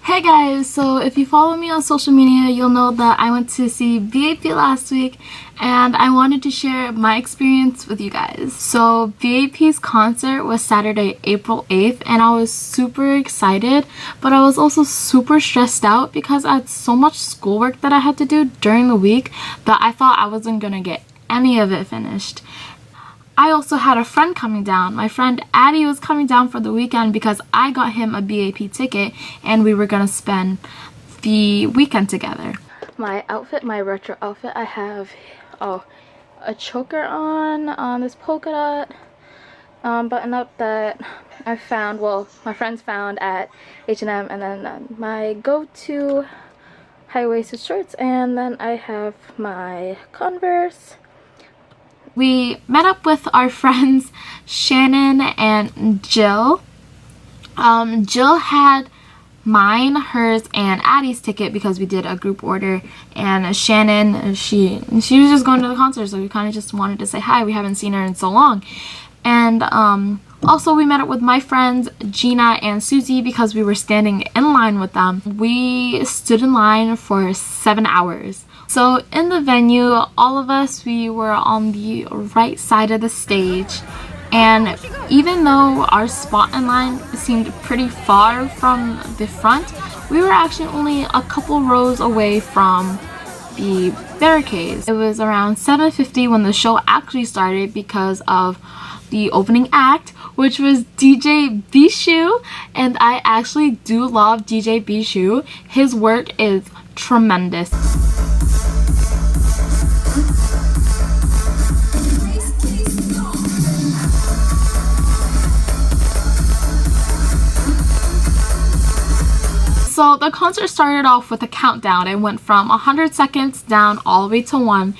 Hey guys, so if you follow me on social media, you'll know that I went to see B.A.P last week and I wanted to share my experience with you guys. So B.A.P's concert was Saturday, April 8th, and I was super excited, but I was also super stressed out because I had so much schoolwork that I had to do during the week that I thought I wasn't gonna get any of it finished. I also had a friend coming down. My friend Addie was coming down for the weekend because I got him a B.A.P ticket and we were gonna spend the weekend together. My outfit, my retro outfit, I have a choker on this polka dot button up that I found, well, my friends found at H&M, and then my go-to high-waisted shorts, and then I have my Converse. We met up with our friends Shannon and Jill. Jill had mine, hers, and Addie's ticket because we did a group order, and Shannon, she was just going to the concert, so we kind of just wanted to say hi. We haven't seen her in so long. And also we met up with my friends Gina and Susie because we were standing in line with them. We stood in line for 7 hours. So in the venue, all of us, we were on the right side of the stage, and even though our spot in line seemed pretty far from the front, we were actually only a couple rows away from the barricades. It was around 7:50 when the show actually started because of the opening act, which was DJ B.A.P, and I actually do love DJ B.A.P. His work is tremendous. So the concert started off with a countdown. It went from 100 seconds down all the way to 1.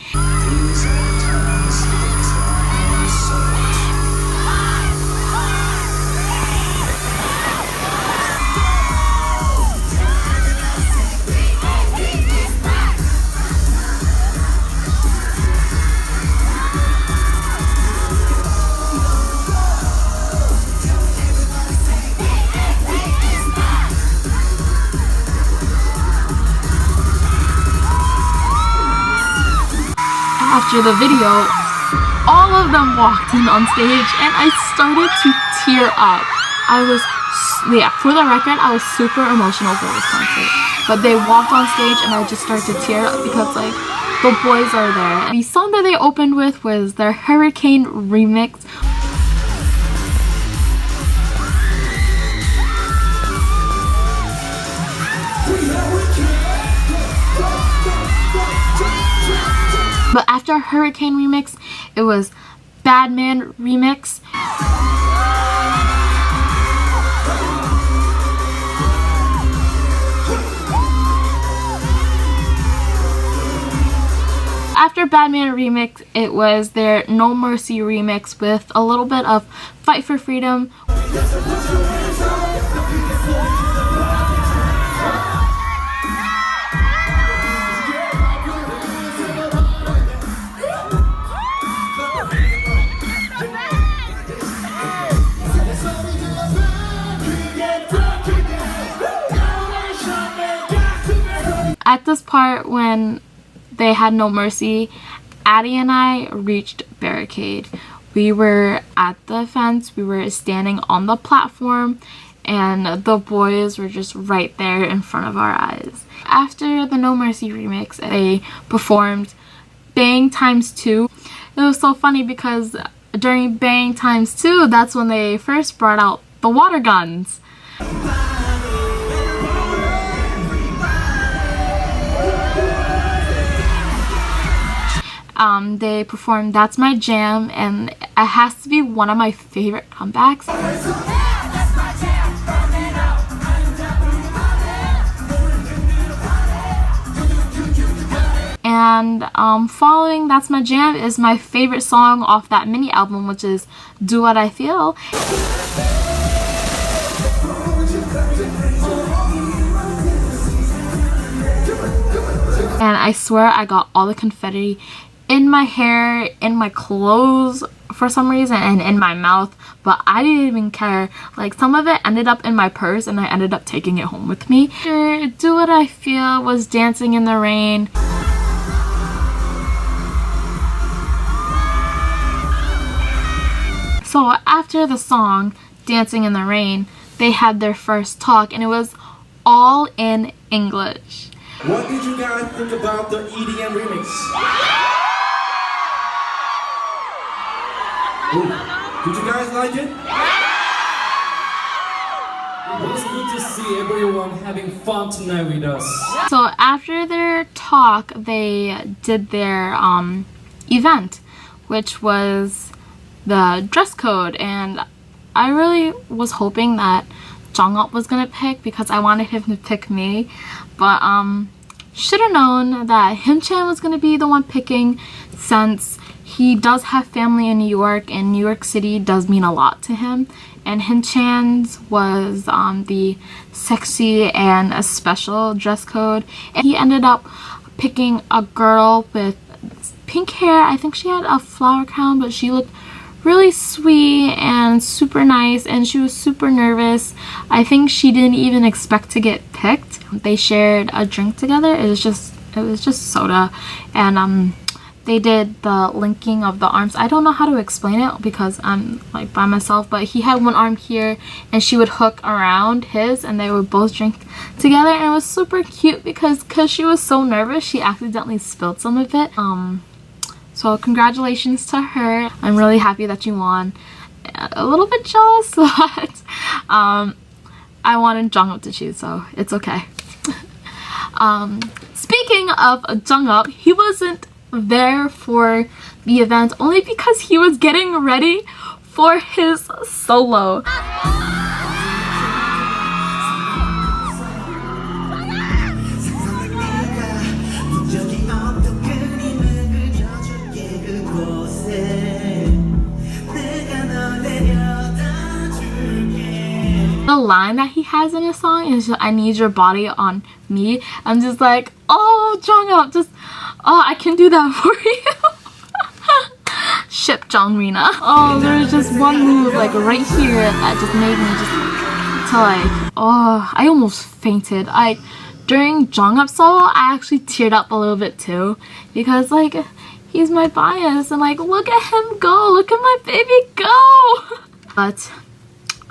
After the video, all of them walked in on stage and I started to tear up. For the record, I was super emotional for this concert. But they walked on stage and I just started to tear up because, like, the boys are there. And the song that they opened with was their Hurricane remix. But after Hurricane remix, it was Bad Man remix. After Bad Man remix, it was their No Mercy remix with a little bit of Fight for Freedom. At this part when they had No Mercy, Addie and I reached barricade. We were at the fence, we were standing on the platform, and the boys were just right there in front of our eyes. After the No Mercy remix, they performed Bang ×2. It was so funny because during Bang ×2, that's when they first brought out the water guns. They performed That's My Jam, and it has to be one of my favorite comebacks. And following That's My Jam is my favorite song off that mini album, which is Do What I Feel. And I swear I got all the confetti in my hair, in my clothes for some reason, and in my mouth, but I didn't even care. Like, some of it ended up in my purse and I ended up taking it home with me. Do What I Feel was Dancing in the Rain. So after the song Dancing in the Rain, they had their first talk and it was all in English. What did you guys think about the EDM remix? Ooh, did you guys like it? It was good to see everyone having fun tonight with us. So after their talk, they did their event, which was the dress code, and I really was hoping that Jung-up was gonna pick because I wanted him to pick me, but should have known that Him-chan was gonna be the one picking, since he does have family in New York and New York City does mean a lot to him, and Him-chan's was the sexy and a special dress code, and he ended up picking a girl with pink hair. I think she had a flower crown, but she looked really sweet and super nice, and she was super nervous. I think she didn't even expect to get picked. They shared a drink together. It was just soda, and they did the linking of the arms. I don't know how to explain it because I'm like by myself, but he had one arm here and she would hook around his and they would both drink together, and it was super cute because she was so nervous she accidentally spilled some of it. So congratulations to her. I'm really happy that you won. A little bit jealous, but I wanted Jung-up to choose, so it's okay. Speaking of Jung-up, he wasn't there for the event only because he was getting ready for his solo. The line that he has in his song is just, "I need your body on me." I'm just like, oh, Jung-up, just, oh, I can do that for you. Ship Jong-rina. Oh, there's just one move like right here that just made me just to like, oh, I almost fainted. During Jung-up's solo, I actually teared up a little bit too, because like, he's my bias, and like, look at him go, look at my baby go. But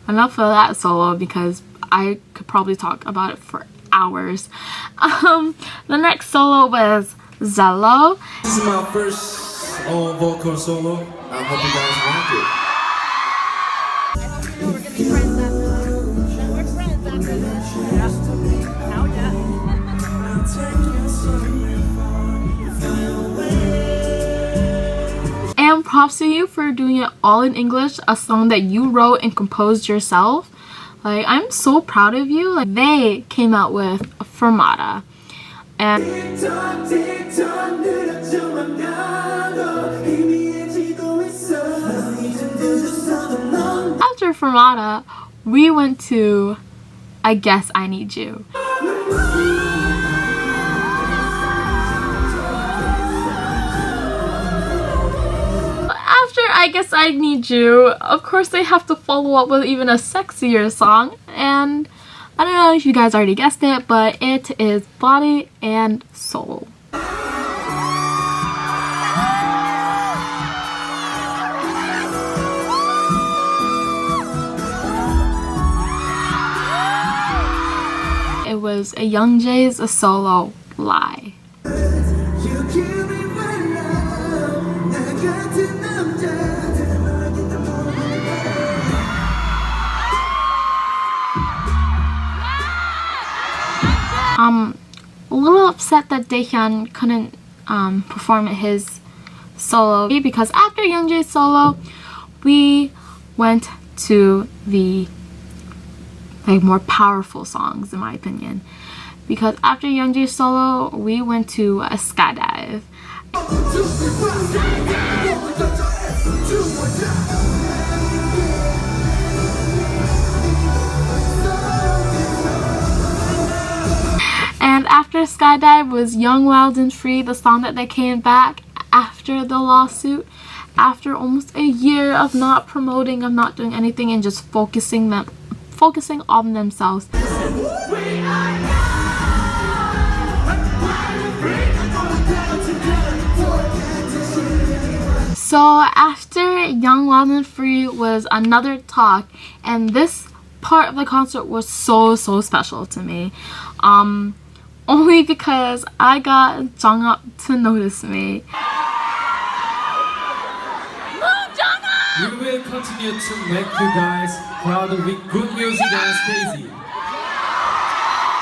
enough of that solo because I could probably talk about it for hours. The next solo was Zello. This is my first vocal solo. I hope you guys like it. And props to you for doing it all in English, a song that you wrote and composed yourself. Like, I'm so proud of you. Like, they came out with Fermata. And after Fermata, we went to I Guess I Need You. I Guess I Need You, of course they have to follow up with even a sexier song, and I don't know if you guys already guessed it, but it is Body and Soul. It was a Youngjae's solo, Lie. A little upset that Daehyun couldn't perform his solo because after Youngjae's solo, we went to the more powerful songs in my opinion. Because after Youngjae's solo, we went to a skydive. And after Skydive was Young, Wild and Free, the song that they came back after after the lawsuit, after almost a year of not promoting, of not doing anything, and just focusing on themselves. So after Young, Wild and Free was another talk, and this part of the concert was so special to me. Only because I got Jungkook to notice me. We will continue to make you guys proud with good music and crazy.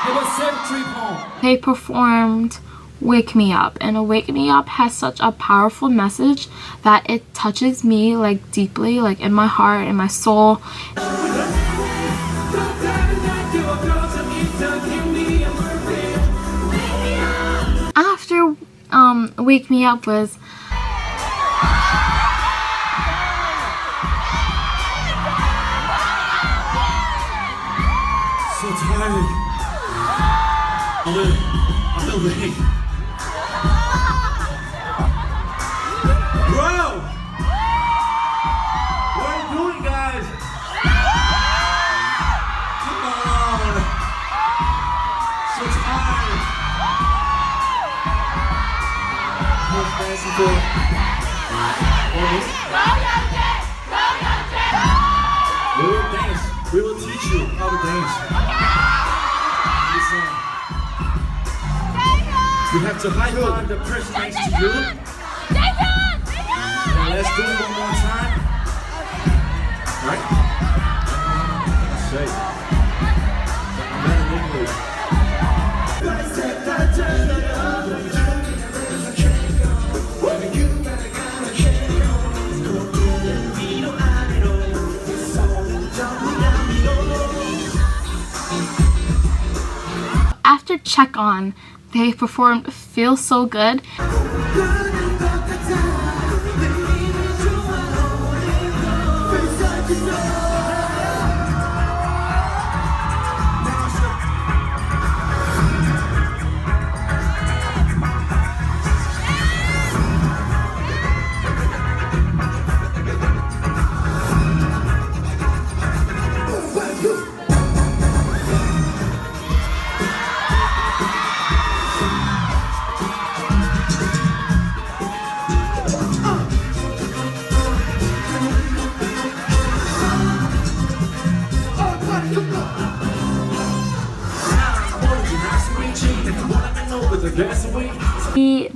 Have a safe trip home. They performed Wake Me Up, and Wake Me Up has such a powerful message that it touches me like deeply, like in my heart, in my soul. After Wake Me Up was So tired. I feel the heat. Bro! What are you doing, guys? Come on. So tired. Who's dancing for? We will dance. We will teach you how to dance. Listen. You have to high five the person next to you. Now let's do it one more time. Right? Let's say. I'm better than English. after Check On, they performed Feel So Good.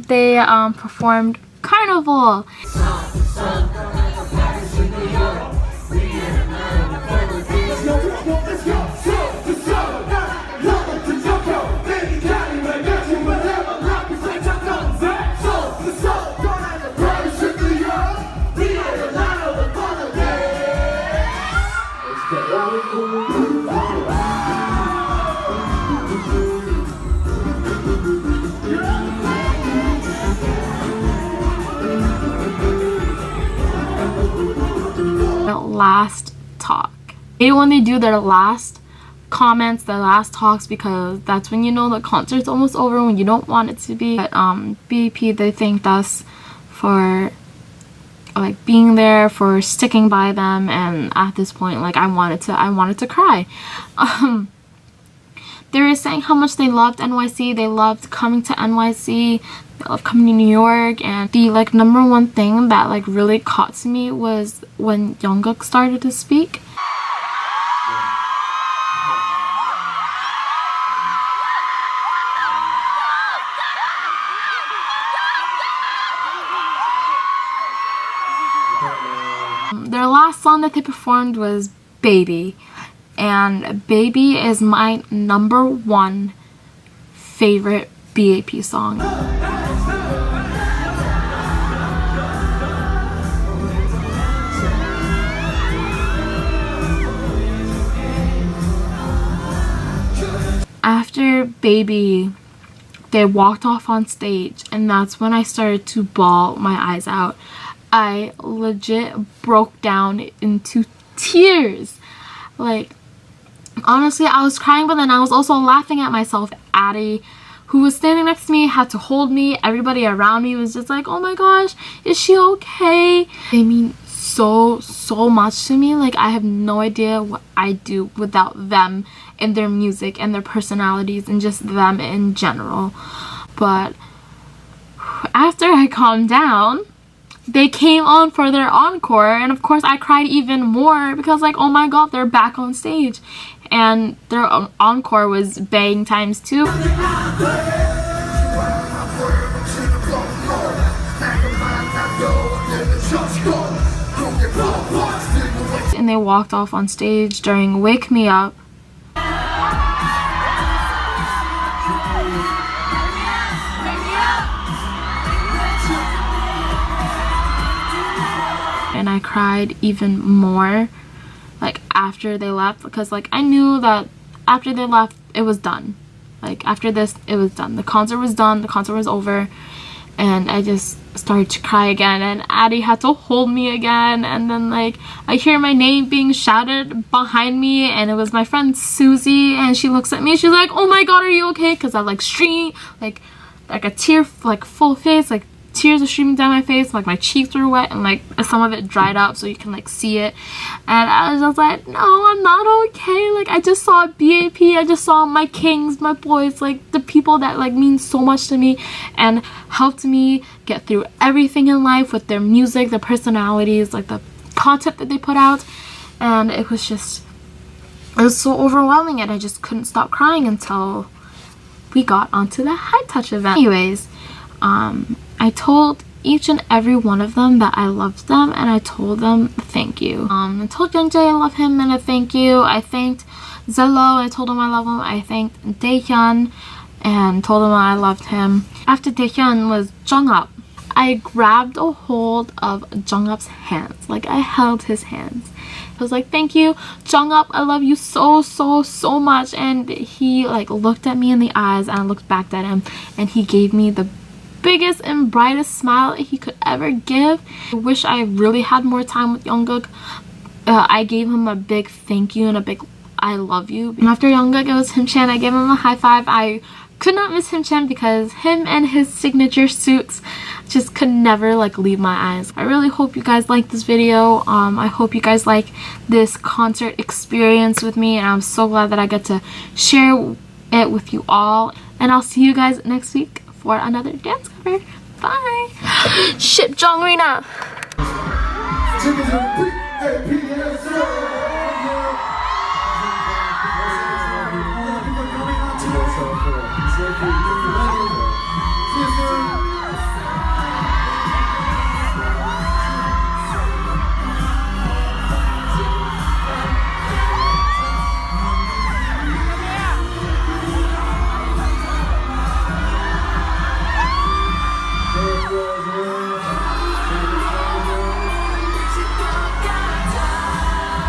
They performed Carnival. Last talk. When they do their last comments, their last talks, because that's when you know the concert's almost over, when you don't want it to be. But B.A.P, they thanked us for like being there, for sticking by them, and at this point, like I wanted to cry. They were saying how much they loved NYC, they loved coming to NYC, they loved coming to New York, and the like number one thing that like really caught to me was when Jungkook started to speak. Their last song that they performed was Baby. And Baby is my number one favorite B.A.P song. After Baby, they walked off on stage, and that's when I started to bawl my eyes out. I legit broke down into tears. Like, honestly, I was crying, but then I was also laughing at myself. Addie, who was standing next to me had to hold me. Everybody around me was just like, oh my gosh, is she okay? They mean so much to me. Like, I have no idea what I'd do without them and their music and their personalities and just them in general. But after I calmed down, they came on for their encore, and of course I cried even more because, like, oh my god, they're back on stage. And their encore was bang times 2. And they walked off on stage during Wake Me Up. And I cried even more, like, after they left, because, like, I knew that after they left it was done. Like, after this it was done. The concert was done, the concert was over, and I just started to cry again, and Addie had to hold me again. And then, like, I hear my name being shouted behind me, and it was my friend Susie, and she looks at me, she's like, oh my god, are you okay? Because I, like, streaming, like a tear, like, full face, like, tears are streaming down my face, like my cheeks were wet, and like some of it dried up so you can like see it. And I was just like, no, I'm not okay. Like, I just saw B.A.P, I just saw my kings, my boys, like the people that like mean so much to me and helped me get through everything in life with their music, their personalities, like the content that they put out. And it was so overwhelming, and I just couldn't stop crying until we got onto the High Touch event. Anyways, I told each and every one of them that I loved them, and I told them thank you. I told Youngjae I love him and a thank you. I thanked Zello, I told him I love him. I thanked Daehyun and told him I loved him. After Daehyun was Jung-up. I grabbed a hold of Jung-up's hands. Like, I held his hands. I was like, thank you, Jung-up, I love you so much. And he like looked at me in the eyes, and I looked back at him, and he gave me the biggest and brightest smile he could ever give. I wish I really had more time with Jungkook. I gave him a big thank you and a big I love you. And after Jungkook, it was Himchan. I gave him a high five. I could not miss Himchan because him and his signature suits just could never like leave my eyes. I really hope you guys like this video. I hope you guys like this concert experience with me, and I'm so glad that I get to share it with you all. And I'll see you guys next week for another dance cover. Bye. Ship Jong Rina.